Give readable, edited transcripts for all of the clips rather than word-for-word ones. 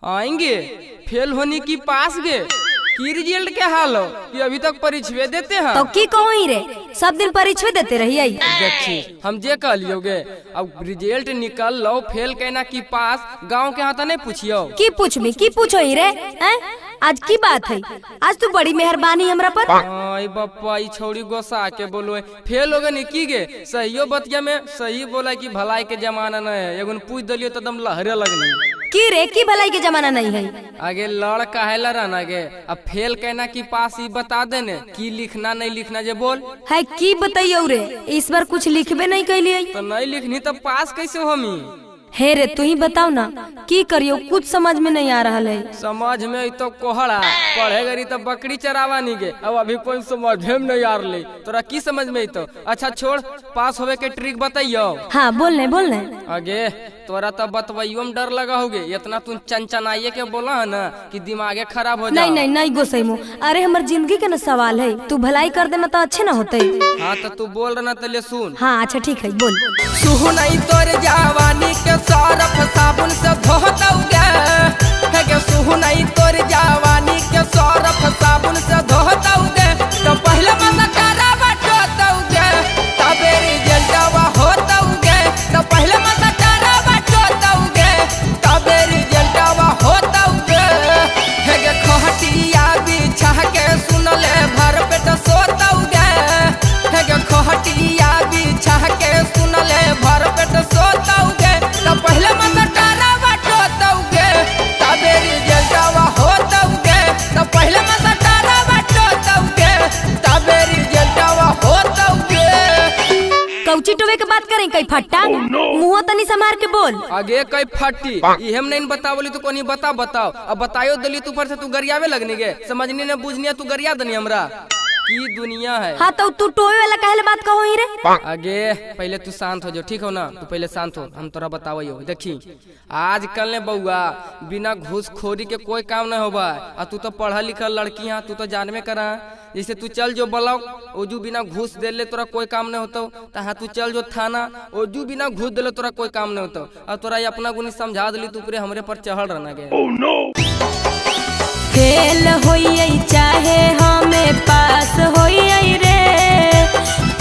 आएंगे फेल होने की पास गे की रिजल्ट के हाल हो कि अभी तक परीक्षा देते हैं तो की कहो रे सब दिन परीक्षा देते रहिए। देखी हम जे कह लियोगे अब रिजल्ट निकल लो फेल कहना की पास गांव के हाथ नहीं पूछियो की पूछमी की पूछो ही रे हैं? आज की बात है आज तू बड़ी मेहरबानी हमरा पर। आई बप्पा ई छौड़ी गोसा के बोलो फेल हो गए की गे सहियो बतिया में सही बोला कि भलाई के जमाना न है एगो पूछ दिलियो तो दम लहरे लगनी की रे की भलाई के जमाना नहीं है। आगे लड़का है लड़न आगे अब फेल कहना की पास ही बता देने की लिखना नहीं लिखना जे बोल है की बताइयो रे इस बार कुछ लिखबे नहीं कैलिए तो नहीं लिखनी तो पास कैसे होमी। हे रे तू ही बताओ ना की करियो कुछ समझ में नहीं आ रहा है। समझ में तो कोहड़ा पढ़े गरी तो बकरी चरावा नहीं गे अब अभी कोई समझ में नहीं आ रही तोरा की समझ में तो अच्छा छोड़ पास होवे के ट्रिक बताइयो। हाँ बोलने बोलने आगे तोरा तो बतवाइयो में डर लगा होगे इतना तू चंचनाइए के बोला है ना कि दिमागे खराब हो जाए। नहीं नहीं गोसाई मु अरे हमार जिंदगी के न सवाल है तू भलाई कर देना तो अच्छे न होते। हाँ तो तू बोल रहा तो ले सुन। हाँ अच्छा ठीक है बोल। सुह नहीं तोर जवानी के सरफ साबुन से धोतौगे है सुह नहीं तोर जवानी के सरफ साबुन से धोतौगे तो पहले मसकारा बटोतौगे तबे रिजल्टवा होतौगे तो पहले मसकारा बटोतौगे तबे रिजल्टवा होतौगे है गे खहटिया बिछा के सुनले भर पेट सोतौगे है गे खहटिया बिछा के सुनले भर पेट सोतौगे तो पहले मसकारा बटोतौगे तबे रिजल्टवा होतौगे तो पहले मसकारा बटोतौगे तबे रिजल्टवा होतौगे। कौची टोवे के बात करें कई फट्टा मुंह तनी समार के बोल। आगे कई फट्टी ये हम नहीं बतावली तो कोनी बताओ अब बतायो दली तू पर से तू गरियावे लगनी गे समझनी ने बुझनी तू गरिया दनी हमरा की दुनिया है। हाँ तो तू टोवे वाला कहले बात कहो ही रे। आगे पहले तू शांत हो जाओ ठीक हो ना तू पहले शांत हो हम तोरा बताओ देखी आज कल ने बउआ बिना घूसखोरी के कोई काम नहीं होबा और तू तो पढ़ा लिखल लड़की है तू तो जानवे करा जैसे तू चल जो ब्लॉक ओजू बिना घूस दे ले तोरा कोई काम नहीं होता हाँ तू चल जो थाना ओजू बिना घूस दे ले तोरा कोई काम नहीं होता और तोरा अपना गुनी समझा दिली तू पूरे हमरे पर चढ़ रहना गे। फेल होइए चाहे हमें पास होइए रे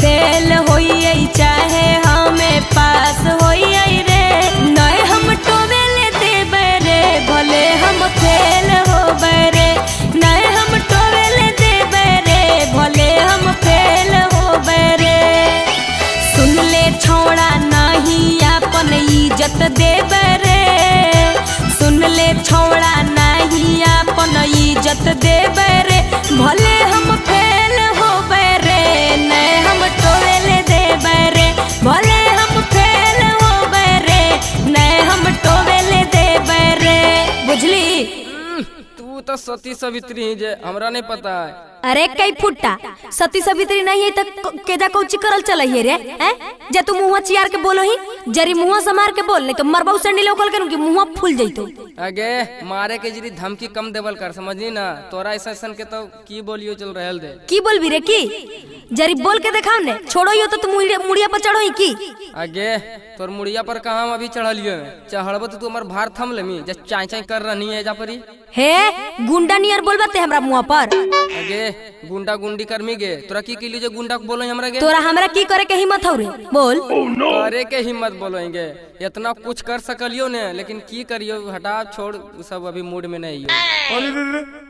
फेल होइए चाहे हमें पास होइए रे नए हम टोवेले देबे रे भले हम फेल होबे रे नए हम टोवेले देबे रे भले हम फेल होबे रे सुन ले छोड़ा नहीं अपन इज्जत देबे रे सुन ले छोड़ा नहीं अपन इज्जत देबे रे भले हम फेल होबे रे नहीं हम टोवेले देबे रे भले हम फेल होबे रे नहीं हम टोवेले देबे रे बुझली। तू तो सती सावित्री ही जे हमरा नहीं पता है। अरे कई फुट्टा सती सावित्री नहीं है तो केजा कौची करल चलई रे हैं जे तू मुंह चियार के बोलो ही जरी मुंह समार के बोल नहीं तो मरबाऊ संडी लोकल के कि मुंह फूल जइतो। आगे मारे के जरी धमकी कम देवल कर समझी ना तोरा ऐसा के तो की बोलियो चल रहल दे की बोलबी रे की जरी बोल के देखाओ ने छोड़ो यो तो तू मुड़िया पर चढ़ो ही की। आगे तोर मुड़िया पर कहाँ हम अभी चढ़लियो चढ़बो तो तू हमार भार थम लेमी जे चाय चाय कर रही है जा परी हे गुंडा नियर बोलबते हमरा मुंह पर। आगे गुंडा गुंडी करमी गे तोरा की के लिए गुंडा को बोलो हमरा गे तोरा हमरा की करे के हिम्मत हो रे बोल। करे के हिम्मत बोलोगे इतना कुछ कर सकलियो ने लेकिन की करियो हटा छोड़ सब अभी मूड में नहीं है।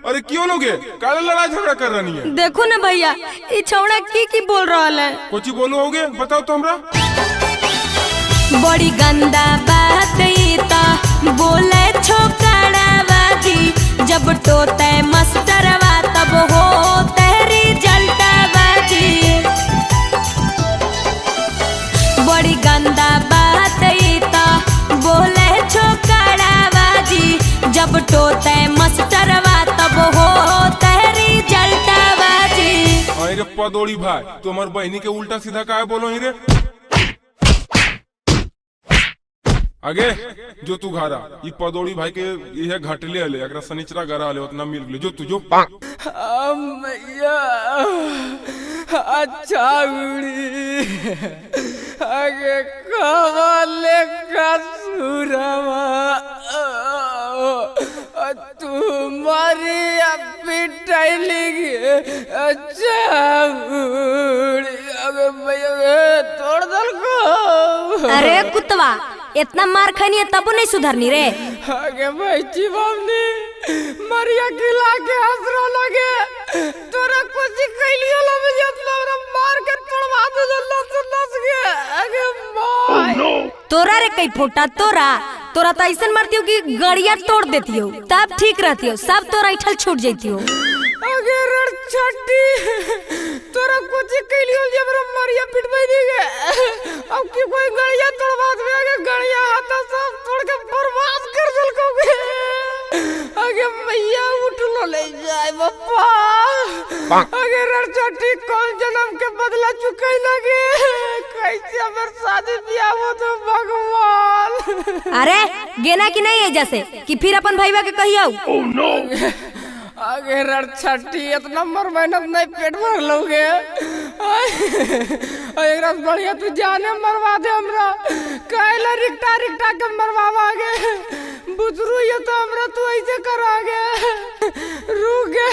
अरे क्यों लोगे काले लड़ाई झगड़ा कर रही है। देखो ना भैया ये छौड़ा की बोल रहा है कुछ बोलो होगे बताओ तो हमरा। बड़ी गंदा बात ता बोले छोकरा बाजी जब टोते मस्टरवा तब हो तेरी जलता बाजी बड़ी गंदा बात ता बोले छोकरा बाजी जब टोते मस्टरवा तब हो तेरी जलता बाजी। अरे पदोड़ी भाई तू हमार बहनी के उल्टा सीधा काहे बोलो ही रे। आगे जो तू घारा ये पदोड़ी भाई के ये घटले हले अगर सनिचरा गरा हले उतना मिल गले जो तू जो मैया अच्छा उड़ी आगे कवाले का सुरमा तुम्हारी पिटाई अच्छा तोड़ दल को। अरे कुतवा इतना मार खानी है तब नहीं सुधरनी रे। आगे भाई जीवामनी मरिया खिला के हंसरो लगे तोरा कुछ कैलियो लगे तोरा मार के तोड़वा दे लस के। आगे भाई तोरा रे कई फोटा तोरा तो ऐसा मारती हो कि गड़िया तोड़ देती हो तब ठीक रहती हो सब तोरा इठल छूट जाती हो। आगे रण छट्टी तोरा कुछ कैलियो जब मरिया पिटवाई दी गे अब की कोई गड़िया तोड़वा दे। आगे गड़िया हाथा सब तोड़ के बर्बाद कर दल को गे। आगे मैया उठ लो ले जाए बापा। आगे रण छट्टी कौन जन्म के बदला चुकाई लगे कैसे अगर शादी ब्याह हो तो भगवान। अरे गेना की नहीं है जैसे कि फिर अपन भाईवा के कहियो। आगे रण छट्टी इतना मर मेहनत नहीं पेट भर लोगे एक रात बढ़िया तू जाने मरवा दे हमरा कहला रिक्टा रिक्टा के मरवावा आगे बुजरू ये तो हमरा तू ऐसे करागे रुक गे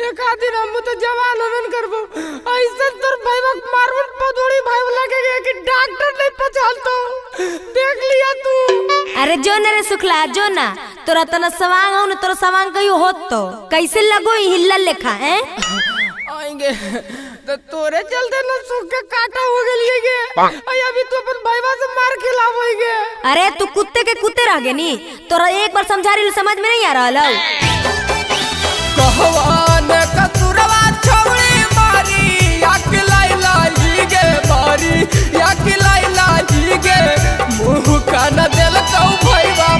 एक आदि हम तो जवान होवन करबो ऐसे तोर भाईवा मारवन पदोड़ी भाई लगे कि डॉक्टर नहीं पहचानतो देख लिया तू। अरे जो नरे सुखला जो ना तोरा तना सवांग हो न तोरा सवांग कहियो होत तो कैसे लगो हिल्ला लेखा हैं। आएंगे तो तोरे चलते न सूख के काटा हो गेलिए गे अभी तो अपन भाईवा से मार खिलावोगे। अरे तू कुत्ते के कुत्ते रह गे नी तोरा एक बार समझा रही समझ में नहीं आ रहा है। कहवान कतुरवा छोड़ी मारी या खिलाई लाई गे मारी या खिलाई लाई गे मुंह का न दिल तो भाईवा